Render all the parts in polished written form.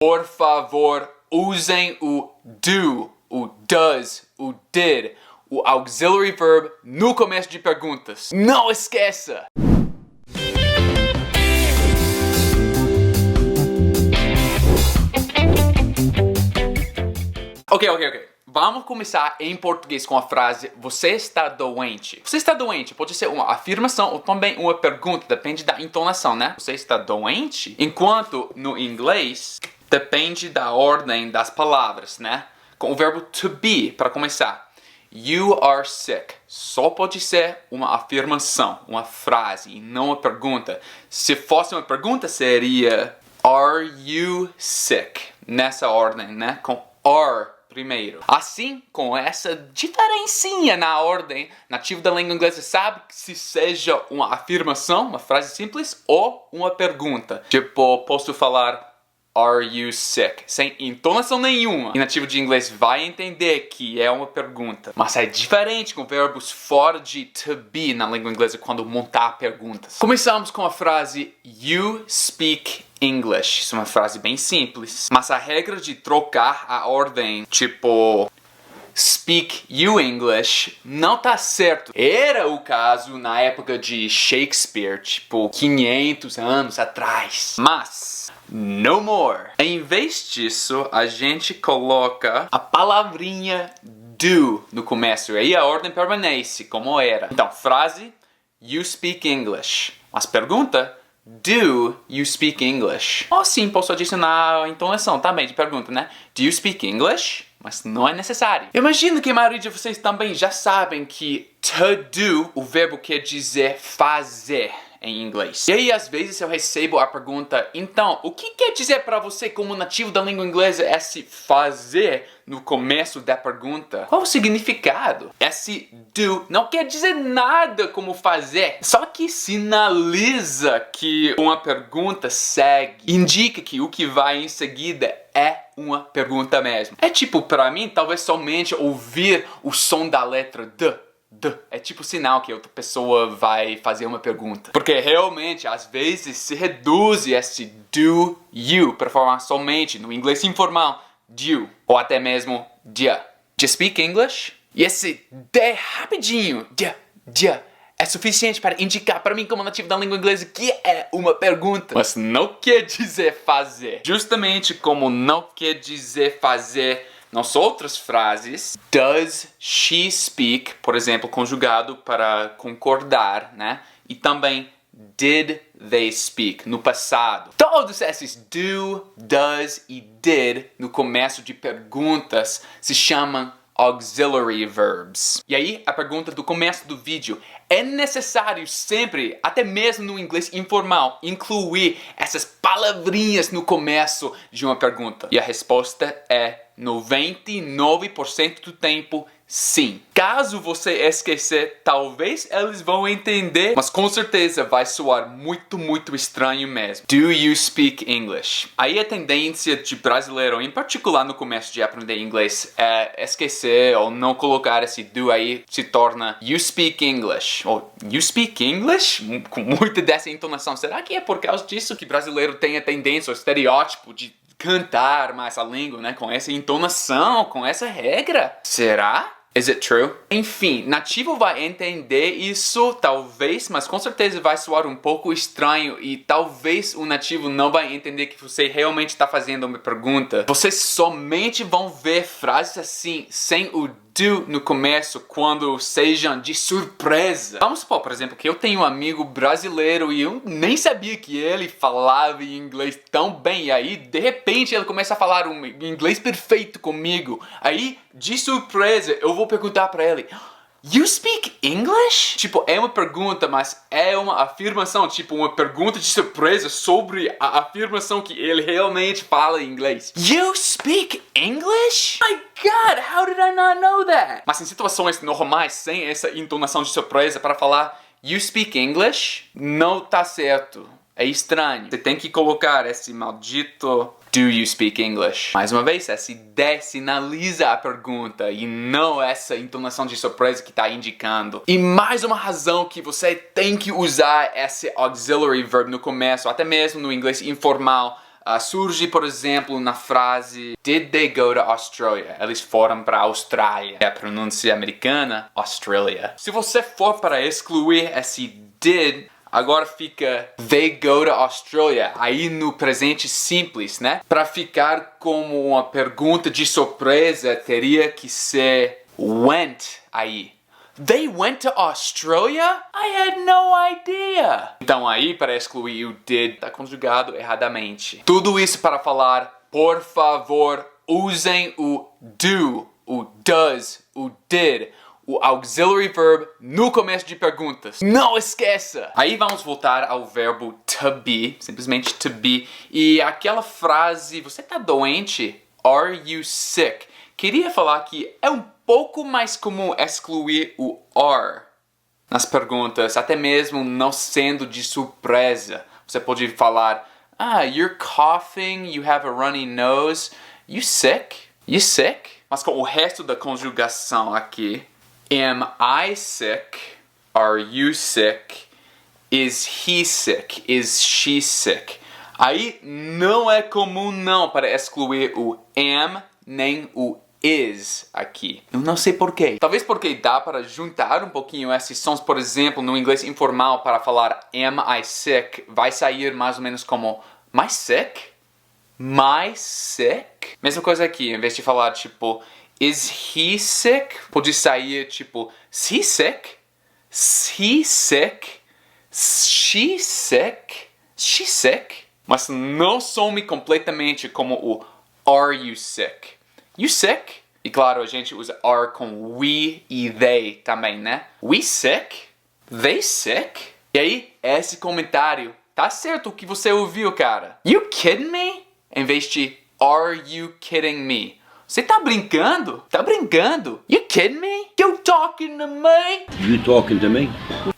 Por favor, usem o do, o does, o did, o auxiliary verb no começo de perguntas. Não esqueça! Ok. Vamos começar em português com a frase você está doente. Você está doente pode ser uma afirmação ou também uma pergunta, depende da entonação, né? Você está doente? Enquanto no inglês depende da ordem das palavras, né? Com o verbo to be, para começar. You are sick. Só pode ser uma afirmação, uma frase, e não uma pergunta. Se fosse uma pergunta, seria Are you sick? Nessa ordem, né? Com are primeiro. Assim, com essa diferencinha na ordem, nativo da língua inglesa sabe se seja uma afirmação, uma frase simples, ou uma pergunta. Tipo, posso falar Are you sick? Sem entonação nenhuma. E nativo de inglês vai entender que é uma pergunta. Mas é diferente com verbos fora de to be na língua inglesa quando montar perguntas. Começamos com a frase You speak English. Isso é uma frase bem simples. Mas a regra de trocar a ordem, tipo Speak you English, não tá certo. Era o caso na época de Shakespeare, tipo 500 anos atrás. Mas no more. Em vez disso, a gente coloca a palavrinha do no começo. E aí a ordem permanece como era. Então, frase You speak English. Mas pergunta Do you speak English? Ou sim, posso adicionar a entonação também de pergunta, né? Do you speak English? Mas não é necessário. Imagino que a maioria de vocês também já sabem que to do, o verbo quer dizer fazer em inglês. E aí, às vezes, eu recebo a pergunta, então, o que quer dizer para você como nativo da língua inglesa esse fazer no começo da pergunta? Qual o significado? Esse do não quer dizer nada como fazer, só que sinaliza que uma pergunta segue, indica que o que vai em seguida é uma pergunta mesmo. É tipo, para mim, talvez somente ouvir o som da letra D é tipo sinal que outra pessoa vai fazer uma pergunta. Porque realmente, às vezes, se reduz esse do you para formar somente no inglês informal do ou até mesmo dia. Do you speak English? E esse de rapidinho, dia, é suficiente para indicar para mim como nativo da língua inglesa que é uma pergunta. Mas não quer dizer fazer. Justamente como não quer dizer fazer nas outras frases, does she speak, por exemplo, conjugado para concordar, né? E também did they speak, no passado. Todos esses do, does e did no começo de perguntas se chamam auxiliary verbs. E aí, a pergunta do começo do vídeo. É necessário sempre, até mesmo no inglês informal, incluir essas palavrinhas no começo de uma pergunta? E a resposta é 99% do tempo, sim. Caso você esquecer, talvez eles vão entender, mas com certeza vai soar muito estranho mesmo. Do you speak English? Aí a tendência de brasileiro, em particular no começo de aprender inglês, é esquecer ou não colocar esse do aí, se torna you speak English. Ou you speak English? Com muita dessa entonação. Será que é por causa disso que brasileiro tem a tendência, o estereótipo de cantar mais a língua, né? Com essa entonação, com essa regra? Será? Is it true? Enfim, nativo vai entender isso, talvez, mas com certeza vai soar um pouco estranho e talvez o nativo não vai entender que você realmente está fazendo uma pergunta. Vocês somente vão ver frases assim, sem o do no começo, quando sejam de surpresa. Vamos supor, por exemplo, que eu tenho um amigo brasileiro e eu nem sabia que ele falava inglês tão bem. E aí, de repente, ele começa a falar um inglês perfeito comigo. Aí, de surpresa, eu vou perguntar para ele, You speak English? Tipo, é uma pergunta, mas é uma afirmação. Tipo, uma pergunta de surpresa sobre a afirmação que ele realmente fala inglês. You speak English? My God, how did I not know that? Mas em situações normais, sem essa entonação de surpresa para falar You speak English, não tá certo. É estranho. Você tem que colocar esse maldito Do you speak English? Mais uma vez, essa ideia sinaliza a pergunta e não essa entonação de surpresa que está indicando. E mais uma razão que você tem que usar esse auxiliary verb no começo, até mesmo no inglês informal, surge, por exemplo, na frase Did they go to Australia? Eles foram para a Austrália. É a pronúncia americana, Australia. Se você for para excluir esse did, agora fica they go to Australia, aí no presente simples, né? Para ficar como uma pergunta de surpresa, teria que ser went aí. They went to Australia? I had no idea. Então aí, para excluir o did, está conjugado erradamente. Tudo isso para falar, por favor, usem o do, o does, o did, o auxiliary verb no começo de perguntas. Não esqueça! Aí vamos voltar ao verbo to be, simplesmente to be. E aquela frase, você tá doente? Are you sick? Queria falar que é um pouco mais comum excluir o are nas perguntas, até mesmo não sendo de surpresa. Você pode falar, you're coughing, you have a runny nose, you sick? You sick? Mas com o resto da conjugação aqui, am I sick? Are you sick? Is he sick? Is she sick? Aí não é comum não para excluir o am nem o is aqui. Eu não sei porquê. Talvez porque dá para juntar um pouquinho esses sons. Por exemplo, no inglês informal, para falar am I sick, vai sair mais ou menos como my sick? My sick? Mesma coisa aqui, em vez de falar tipo is he sick? Pode sair tipo is he sick? Is he sick? She sick? She sick? Mas não some completamente como o are you sick? You sick? E claro, a gente usa are com we e they também, né? We sick? They sick? E aí, esse comentário, tá certo o que você ouviu, cara? You kidding me? Em vez de are you kidding me? Você tá brincando? Tá brincando? You kidding me? You talking to me? You talking to me?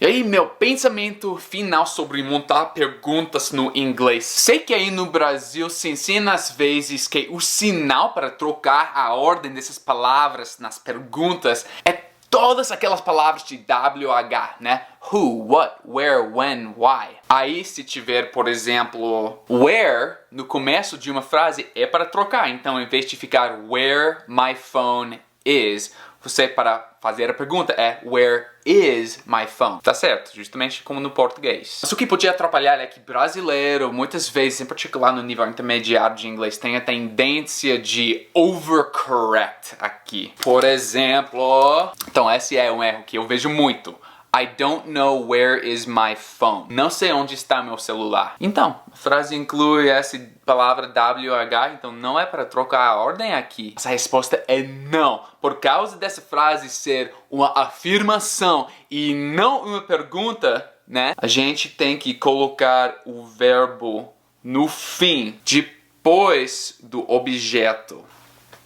E aí, meu pensamento final sobre montar perguntas no inglês. Sei que aí no Brasil se ensina às vezes que o sinal para trocar a ordem dessas palavras nas perguntas é todas aquelas palavras de WH, né? Who, what, where, when, why. Aí se tiver, por exemplo, where no começo de uma frase é para trocar. Então, em vez de ficar where my phone is, você para fazer a pergunta é where is my phone? Tá certo, justamente como no português. Mas o que podia atrapalhar é que brasileiro, muitas vezes, em particular no nível intermediário de inglês, tem a tendência de overcorrect aqui. Por exemplo, então esse é um erro que eu vejo muito. I don't know where is my phone. Não sei onde está meu celular. Então, a frase inclui essa palavra WH, então não é para trocar a ordem aqui. Essa resposta é não. Por causa dessa frase ser uma afirmação e não uma pergunta, né? A gente tem que colocar o verbo no fim, depois do objeto.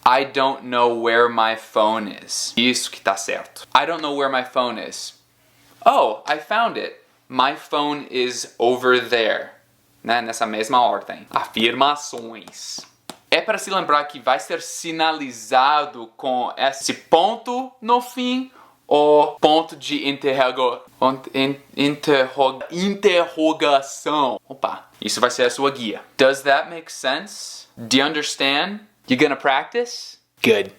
I don't know where my phone is. Isso que tá certo. I don't know where my phone is. Oh, I found it. My phone is over there. Né? Nessa mesma ordem. Afirmações. É para se lembrar que vai ser sinalizado com esse ponto no fim ou ponto de interrogação. Opa, isso vai ser a sua guia. Does that make sense? Do you understand? You gonna practice? Good.